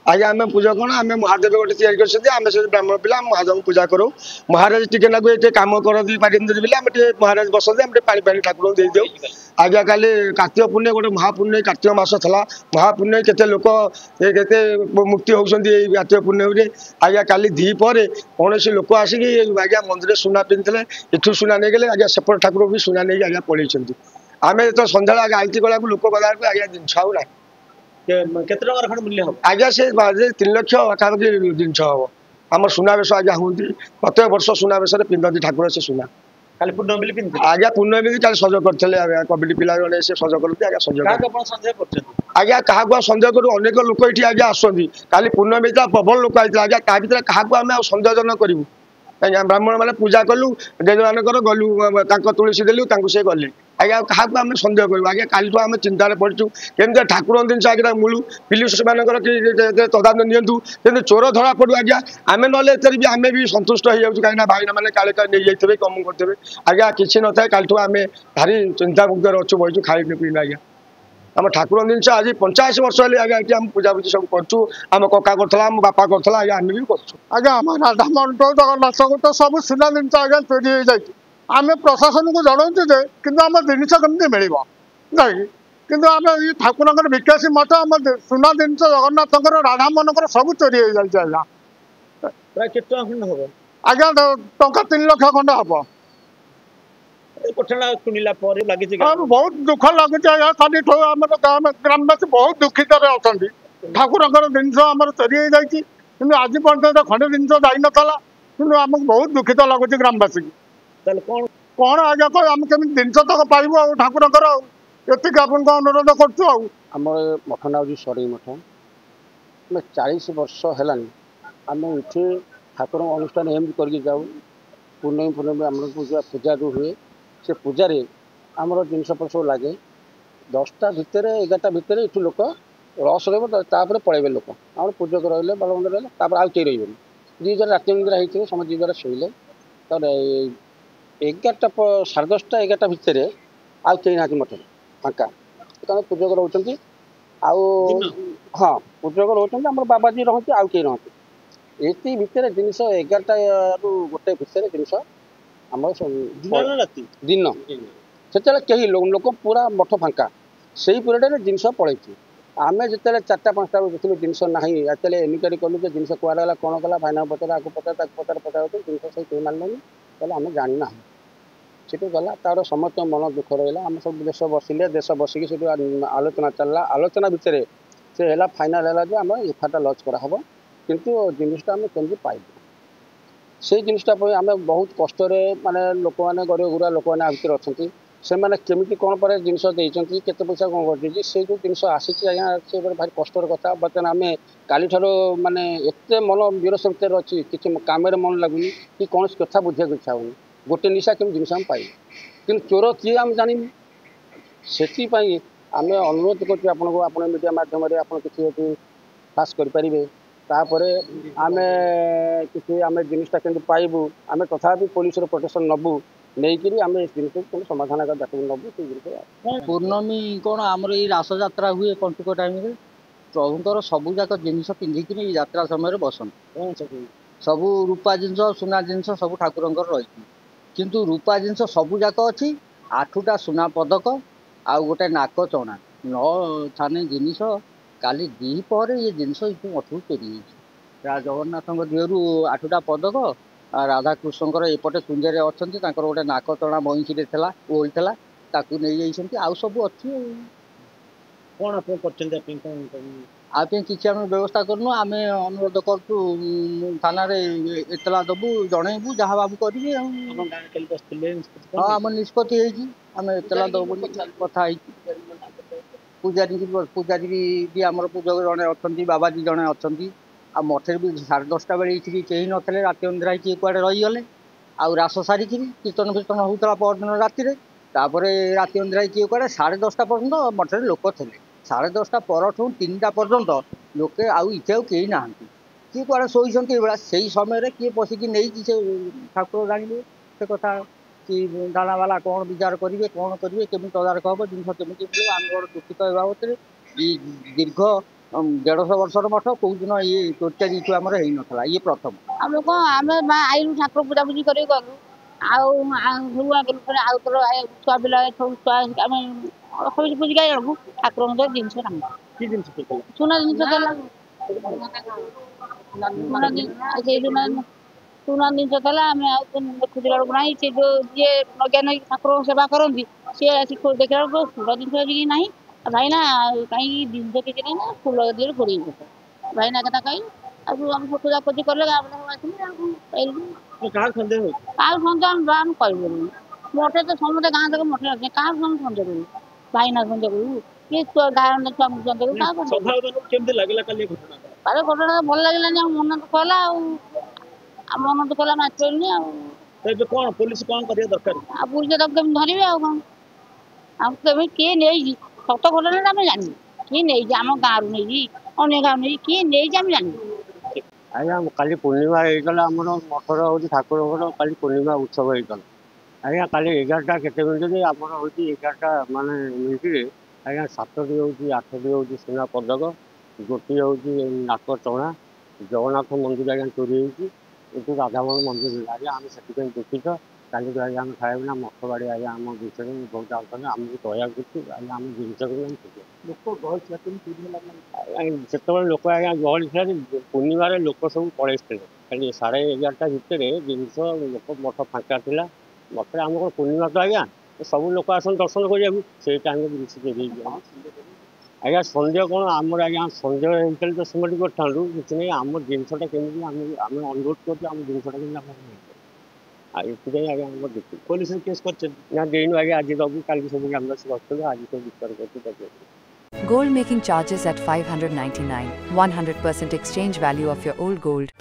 आज्ञा आम पूजा कौन आम महादेव गोटे तैयारी कर से ब्राह्मण पिला महादेव पूजा करूँ महाराज टे ना कम करती पारिंदर बिले आम महाराज बसते आम पानी पानी ठाकुर दे दौ आज्ञा काली कार्तिक पुण्य गोटे महापुण्य कार्तिक मास था महापुण्य केते लोक केते मुक्ति होती कार्तिक पुण्य आज्ञा काली दीपर कौन लोक आसिक आज्ञा मंदिर सुना पिंधे इठू सुना नहीं गले आज्ञा सेपट ठाकुर भी सुना नहीं आज्ञा पलैं आम जो सन्ध्या आईती गला लोक गला आज्ञा जिनस आना केते टंकार खंड मूल्य हम आज्ञा से 3 लाख पाखापाखि जिनस हम आम सुनावेश आज्ञा हूँ प्रत्येक वर्ष सुनावेश पिंधती ठाकुर से सुना खाली पूर्ण बिल पिन आज्ञा पुण्य भी कल सज करते कबड्डी पिला जड़े से सज करते आज्ञा सज संदेह कर आज्ञा क्या सन्देह करूँ अनेक लोक ये आज्ञा आसती काली पुण्य भी प्रबल लोक आते आज्ञा ता भर क्या आम सन्देहजन करूँ ब्राह्मण मैंने पूजा कलु जेज मानकर गलु तुलसी देलु से गले आज्ञा क्या आम सन्देह करूँ आज्ञा काली आम चिंतार पड़चु केमती ठाकुर जिन आज्ञा मिलू पुलिस मानकर तदारख नियंतु कि चोर धरा पड़ू आज्ञा आम ना आम भी सन्तुष्ट हो जाऊँ कहीं भाईना मैंने काले काले नहीं जाइए कम करते आज्ञा किसी न था कालू आम भारी चिंतामुक्त अच्छु बहीचु खाई पीना आज्ञा आम ठाकुर जिन आज 85 वर्ष है आज्ञा ये आम पूजा पूजी सब करूँ आम कका करता आम बापा करता आज्ञा आम भी कर आज्ञा आम राधा मंडल जगन्नाथ तो सब सुना जिन आज्ञा चोरी हो जाए आम प्रशासन को जनाऊँ जे कि आम जिनस कमी मिल कि आम ये ठाकुर विकासी मत आम सुना जिन जगन्नाथ राधा मनकर सब चोरी हो जाए आज्ञा प्राय केते खंड हम आज्ञा टंका 3 लाख खंड हम घटना शुणिला लगी बहुत दुख लगुच आज्ञा खाली ग्रामवासी बहुत दुखित अच्छा ठाकुर जिनस आम चोरी हो जाए कि आज पर्यटन खंडे जिनस जाई नाला कि आमको बहुत दुखित लगुच ग्रामवासी कौन कौन आज्ञा कह आम केमी जिनस तक पाइबू आ ठाकुर ये आपन अनुरोध कर मठ ना हूँ सरई मठ आम 40 वर्ष है आम ये ठाकुर अनुष्ठान एमती करके जाऊ पूर्णमी पूर्णमी आम पूजा जो हुए से पूजारे आमर जिनस सब लगे 10टा भितर 11टा भितर ये लोक रस रहा पलैबे लोक आम पूजक रही बलबंद रही आउ कई रही जी जरा राति निद्रा होती समझ जी जरा शोले 11टा 10:30 11टा भितर आउ कई ना मठ फाँका पूजक रोचे हाँ पूजक रोचे आम बाबाजी रही आउ कई रही ये भितर जिनस 11टा रु गोटे भितर जिनस आम दिन से कहीं लोक पूरा मठ फाँका से पीरियड जिनस पलैं आम जो 4टा 5टा देखिए जिनस ना आजकल एनक्वारी कलु जिनस कौड़ा कौन कला भाईना पचार आपको पचार पचार पचार जिनस से कहीं मानल तेल आम जाना से गला तार समस्त मन दुख रहा आम सब देश बसिले देश बसिक से आलोचना चलला आलोचना भितर से है फाइनाल है आम एफआईआर लॉन्च कराब किंतु जिनटा आम केमती पाइबू से जिनटा आम बहुत कष्ट माने लोक मैंने गरीब गुरा लोक मैंने भितर अच्छा से मैंने केमी कौन पर जिनस देते केते पैसा कौन कर से जो जिनस आसी आज्ञा से भारी कष्टर कथा बर्तमान आम काली ठार माने एत मन विरसक्त अच्छी किसी कम मन लगुनि कि कौन कथा बुझा इच्छा होनी गोटे निशा केमी जिनस आम पाइबू कि चोर किए आम जानी से आम अनुरोध कर मीडिया मध्यम आप किसी फास्ट करें तापर आम किसी आम जिनटा के पाइबू आम तथा पुलिस प्रोटेक्शन नबू नहीं कि आम जिन समाधान नबू से पूर्णमी कौन आमर ये रास यात्रा हुए पंचुक टाइम प्रभुंर सबूक जिनस पिंधिक यात्रा समय बसंत सबू रूपा जिनस सुना जिनस सब ठाकुर रही किंतु रूपा जिनस सबूक अच्छी 8टा सुना पदक आउ गोटे नाक चना 9 थाने जिनस काली दीपर ये जिनस मठू चोरी जगन्नाथ देहरु 8टा पदक राधाकृष्ण एपटे कुंजे अच्छा गोटे नाक चना बईसी ओहला नहीं जाइए आउ सब अच्छी कौन आप किसी आम व्यवस्था करनु आम अनुरोध करूँ थाना एतला दबू जनइबू जहाँ बाबू करेंगे हाँ आम निष्पत्ति आम एतला दबू कथा पूजारी भी आम पूजक जड़े अच्छा बाबाजी जड़े अच्छा आ मठे भी 10:30 बेले कहीं नथे राति अंधेरा किए कड़े रहीगले आउ रास सारिक कीर्तन फीर्तन होता परदिन राति राति अंधेरा किए कड़े 10:30 पर्यंत मठे लोक थे 10:30 परठू 3टा पर्यंत लोके आउ इथे कहीं ना किए कड़े शोती से समय किए पशिकी नहीं से ठाकुर जाने से कथा कि थाना वाला कौन विचार करेंगे कौन करेंगे केमी तदारख हम जिन केमी आम दुखित बाबद दीर्घ 150 ବର୍ଷର ମଠ କୋଉଦିନ ଇଏ ତୋଟାରୀ ଇଠୁ ଆମର ହେଇନଥିଲା ଇଏ ପ୍ରଥମ। ଆମେ କଣ ଆମେ ଆଇଲୁ ଠାକୁର ପୂଜାପୂଜି କରି ଗଲୁ ଆଉ ସବୁ ଆଗରୁ ଆଉ ଥର ଛୁଆ ପିଲା ସବୁ ଛୁଆ ଆମେ ସବୁ ପୂଜିକା ବେଳକୁ ଠାକୁରଙ୍କ ଜିନିଷ ନାହିଁ। କି ଜିନିଷ ଥିଲା? ସୁନା ଜିନିଷ ଥିଲା ସୁନା ଜିନିଷ ଥିଲା ଆମେ ଆଉ ଦେଖୁଥିଲା ବେଳକୁ ନାହିଁ। ସେ ଯୋଉ ଯିଏ ନଜ୍ଞା ନେଇକି ଠାକୁରଙ୍କ ସେବା କରନ୍ତି ସିଏ ଆସି ଦେଖିଲା ବେଳକୁ ସୁନା ଜିନିଷ କିଛି ନାହିଁ। ଭାଇନା କାହିଁକି ଜିନିଷ କିଛି ନାହିଁ ନା ଫୁଲ ଦିହରେ ଘୋଡ଼େଇ ପକାଅ। ଭାଇନା କଥା କହିଲି ଆଉ ଆମେ ଖୋଜାଖୋଜି କଲେ ଗାଁ ପିଲା ଆସିଲେ କାହାକୁ ସନ୍ଦେହ ହଉଛି? କାହାକୁ ସନ୍ଦେହ ଆମେ କହିପାରିବୁନି। ମଠେ ତ ସମସ୍ତେ ଗାଁ ଯାକ ମଠରେ ଅଛି କାହାକୁ ଆମେ ସନ୍ଦେହ କରିବୁ? ଭାଇନା ସନ୍ଦେହ କରିବୁ କି ଗାଁ ଛୁଆଙ୍କୁ ସନ୍ଦେହ କରିବୁ କାହାକୁ ସନ୍ଦେହ କରିବୁ? ସଭାକୁ କେମିତି ଲାଗିଲା କାଲି ଘଟଣା? କାଲି ଘଟଣା ଭଲ ଲାଗିଲାନି ଆମ ମନ ଦୁଃଖ ହେଲା ଆଉ ମନ ଦୁଃଖ ହେଲା ଆମେ ଆସିପାରିଲୁନି ଆଉ। ଏବେ କଣ ପୋଲିସ କଣ କରିବା ଦରକାର? ଆଉ ପୁଲିସ ତାକୁ କେମିତି ଧରିବେ ଆଉ କଣ? ଆମକୁ କେବେ କିଏ ନେଇଛି ସତ ଘଟଣାଟା ଆମେ ଜାଣିବୁ। କିଏ ନେଇଛି ଆମ ଗାଁରୁ ନେଇଛି ଅନ୍ୟ ଗାଁରୁ ନେଇଛି କିଏ ନେଇଛି ଆମେ ଜାଣିବୁ। ଆଜ୍ଞା କାଲି ପୂର୍ଣ୍ଣିମା ହେଇଗଲା ଆମର ମଠର ହେଉଛି ଠାକୁରଙ୍କର କାଲି ପୂର୍ଣ୍ଣିମା ଉତ୍ସବ ହେଇଗଲା। ଆଜ୍ଞା କାଲି 11ଟା କେତେ ମିନିଟ୍ରେ ଆମର ହେଉଛି 11ଟା ମାନେ ମିନିଟ୍ରେ ଆଜ୍ଞା 7ଟି ହେଉଛି 8ଟି ହେଉଛି ସୁନା ପଦକ, ଗୋଟିଏ ହେଉଛି ନାକ ଚଣା, ଜଗନ୍ନାଥ ମନ୍ଦିର ଆଜ୍ଞା ଚୋରି ହେଇଛି, ଏଠୁ ରାଧାମୋହନ ମନ୍ଦିର ଆଜ୍ଞା ଆମେ ସେଥିପାଇଁ ଦୁଃଖିତ। କାଲିକୁ ଆଜ୍ଞା ଆମେ ଖାଇବୁ ନା ମଠ ବାଡ଼ି ଆଜ୍ଞା ଆମ ଜିନିଷକୁ ବହୁତ ଆଉଛନ୍ତି ଆମକୁ ଦୟା କରୁଛୁ ଆଜ୍ଞା ଆମ ଜିନିଷକୁ ଆମେ ଲୋକ ଗହଳି ଥିଲା କେମିତି ହେଲା? ସେତେବେଳେ ଲୋକ ଆଜ୍ଞା ଗହଳି ଥିଲା ପୂର୍ଣ୍ଣିମାରେ ଲୋକ ସବୁ ପଳେଇଥିଲେ ଖାଲି 11:30 ଭିତରେ ଜିନିଷ ଲୋକ ମଠ ଫାଙ୍କା ଥିଲା। ମଠରେ ଆମ କ'ଣ ପୂର୍ଣ୍ଣିମା ତ ଆଜ୍ଞା ସବୁ ଲୋକ ଆସନ୍ତି ଦର୍ଶନ କରିବାକୁ ସେଇ ଟାଇମ୍ରେ ଜିନିଷ ଦେଇ ଆଜ୍ଞା ସନ୍ଦେହ କ'ଣ ଆମର ଆଜ୍ଞା ସନ୍ଦେହ ହେଇଥିଲେ ତ ସେମାନେ କରିଥାନ୍ତୁ କିଛି ନାହିଁ। ଆମ ଜିନିଷଟା କେମିତି ଆମେ ଅନୁରୋଧ କରୁଛୁ ଆମ ଜିନିଷଟା କେମିତି ଆମର ଆଉ ଏଥିପାଇଁ ଆଜ୍ଞା ଆମର ଦେଖୁ ପୋଲିସରେ କେସ୍ କରିଛନ୍ତି? ନା ଦେଇନୁ ଆଜ୍ଞା ଆଜି ଦେବୁ କାଲି ସବୁ ଗ୍ରାମବାସୀ ବସିଥିଲୁ ଆଜି ସବୁ ବିଚାର କରୁଛୁ ଦେବୁ। Gold making charges at 599. 100% exchange value of your old gold.